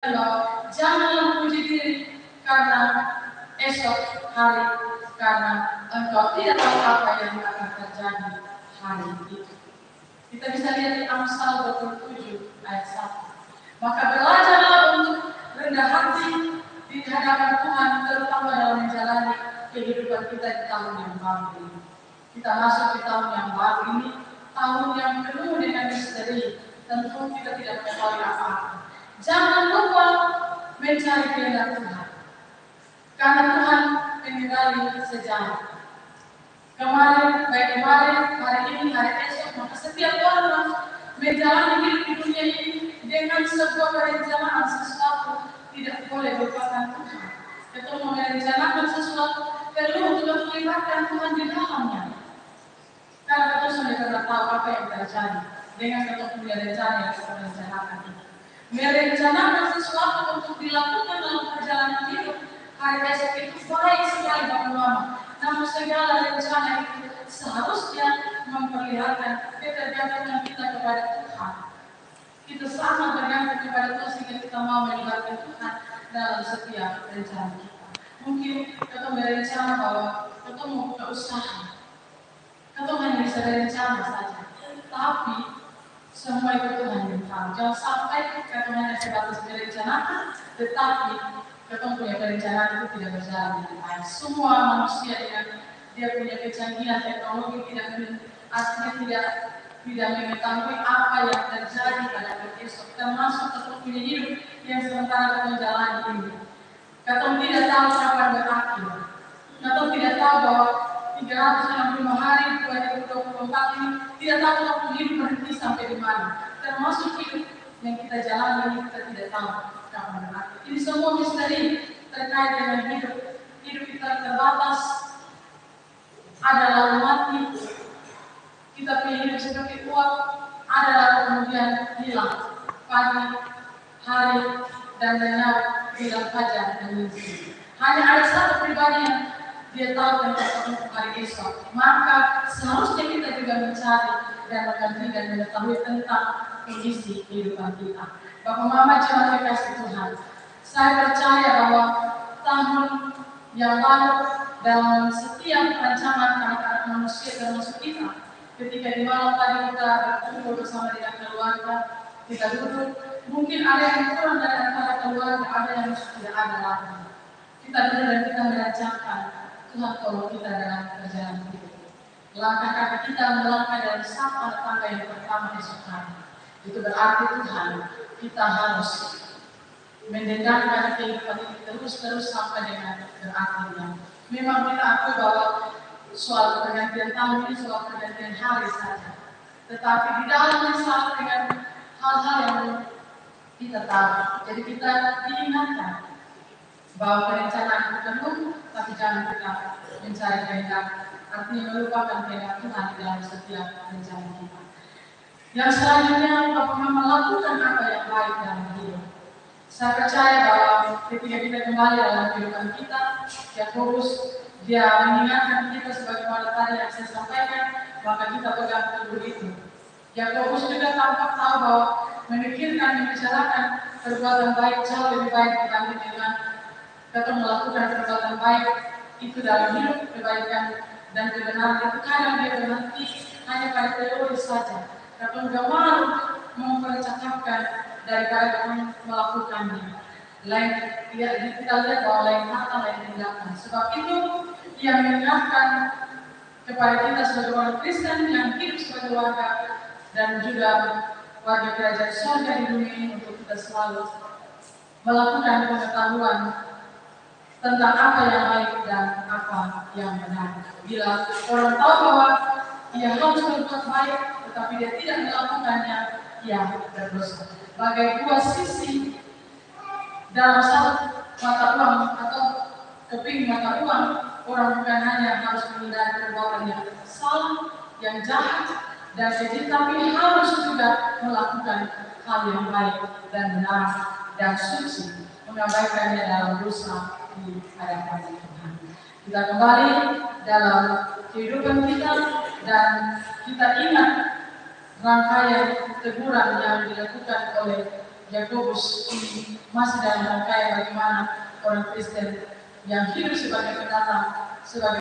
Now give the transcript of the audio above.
Janganlah puji diri karena esok hari, karena engkau tidak tahu apa yang akan terjadi hari itu. Kita bisa lihat di Amsal 27 ayat 1. Maka belajarlah untuk rendah hati di hadapan Tuhan, terutama dalam menjalani kehidupan kita di tahun yang baru ini. Kita masuk di tahun yang baru ini, tahun yang penuh dengan misteri. Tentu kita tidak mengetahui apa-apa. Jangan lupa mencari kehendak Tuhan, karena Tuhan mengendali sejarah. Baik kemarin, hari ini, hari esok, maka setiap orang menjalani hidup di dunia ini dengan sebuah perencanaan sesuatu tidak boleh lupakan Tuhan. Kita merencanakan sesuatu perlu untuk melibatkan Tuhan di dalamnya. Karena kita sudah tidak tahu apa yang terjadi dengan kita punya rencana yang kita rencanakan ini. Merencanakan sesuatu untuk dilakukan dalam perjalanan hidup hari esok itu baik sekali bagi mama. Namun segala rencana itu seharusnya memperlihatkan ketergantungan kita kepada Tuhan. Kita sangat bergantung kepada Tuhan sehingga kita mau melibatkan Tuhan dalam setiap rencana kita. Mungkin kita berencana bahwa kita mau buka usaha, kita hanya bisa berencana saja, tapi semua itu Tuhan yang tahu. Jangan sampai kita hanya sebatas berencana, tetapi kita punya perencanaan itu tidak berjalan dengan baik. Semua manusia dengan dia punya kecanggihan teknologi artinya tidak mengetahui apa yang terjadi pada hari esok, termasuk kita punya hidup yang sementara kita menjalani ini. Kita tidak tahu kapan berakhir. Kita tidak tahu bahwa 365 hari 2024 ini tidak tahu waktu hidup berhenti sampai di mana. Termasuk hidup yang kita jalani ini kita tidak tahu kapan berakhir. Ini semua misteri terkait dengan hidup. Hidup kita terbatas, ada lalu mati. Kita punya hidup seperti uap, ada lalu kemudian hilang. Pagi, hari, dan lenyap bilang fajar dan mimpi. Hanya ada satu pribadi yang dia tahu tentang hari esok. Maka seharusnya kita juga mencari dan mengerti dan mengetahui tentang kondisi kehidupan kita. Bapak Mama jemaat kekasih Tuhan, saya percaya bahwa tahun yang lalu dalam setiap rancangan anak-anak manusia termasuk kita, ketika di malam tadi kita berkumpul bersama dengan keluarga, kita duduk, mungkin ada yang kurang dari antara keluarga, ada yang tidak ada lagi. Kita duduk dan kita merancangkan, Tuhan tolong kita dalam perjalanan hidup. Langkah kaki kita melangkah dari satu tangga yang pertama esok hari. Itu berarti Tuhan, kita harus mendendamkan kehidupan ini terus sampai dengan berakhirnya. Memang kita akui bahwa soal pergantian tahun ini soal pergantian hari saja. Tetapi di dalamnya sama dengan hal-hal yang kita tahu. Jadi kita diingatkan bahwa perencanaan itu penuh, tapi jangan kita mencari kehendak, artinya melupakan kehendak Tuhan di dalam setiap rencana kita. Yang selanjutnya, Bapak Mama lakukan apa yang baik dalam hidup. Saya percaya bahwa ketika kita kembali dalam kehidupan kita, Yakobus dia mengingatkan kita sebagaimana tadi yang saya sampaikan, maka kita pegang teguh itu. Yakobus juga tampak tahu bahwa memikirkan, membicarakan perbuatan baik jauh lebih baik dibanding dengan kita melakukan perbuatan baik itu dalam hidup kebaikan dan kebenaran itu kadang dia berhenti hanya pada teori saja. Kita tidak mau mempercakapkan daripada kita melakukannya. Kita lihat bahwa lain kata lain tindakan. Sebab itu ia mengingatkan kepada kita sebagai orang Kristen yang hidup sebagai warga dan juga warga kerajaan surga di dunia ini untuk kita selalu melakukan pengetahuan tentang apa yang baik dan apa yang benar. Bila orang tahu bahwa ia harus berbuat baik, tetapi dia tidak melakukannya, ia berdosa. Bagai dua sisi dalam satu mata uang atau keping mata uang, orang bukan hanya harus menghindari perbuatan yang salah, yang jahat dan keji, tapi harus juga melakukan hal yang baik dan benar dan suci, mengabaikannya dalam dosa di hadapan Tuhan. Kita kembali dalam kehidupan kita dan kita ingat rangkaian teguran yang dilakukan oleh Yakobus ini masih dalam rangkaian bagaimana orang Kristen yang hidup sebagai pendatang, sebagai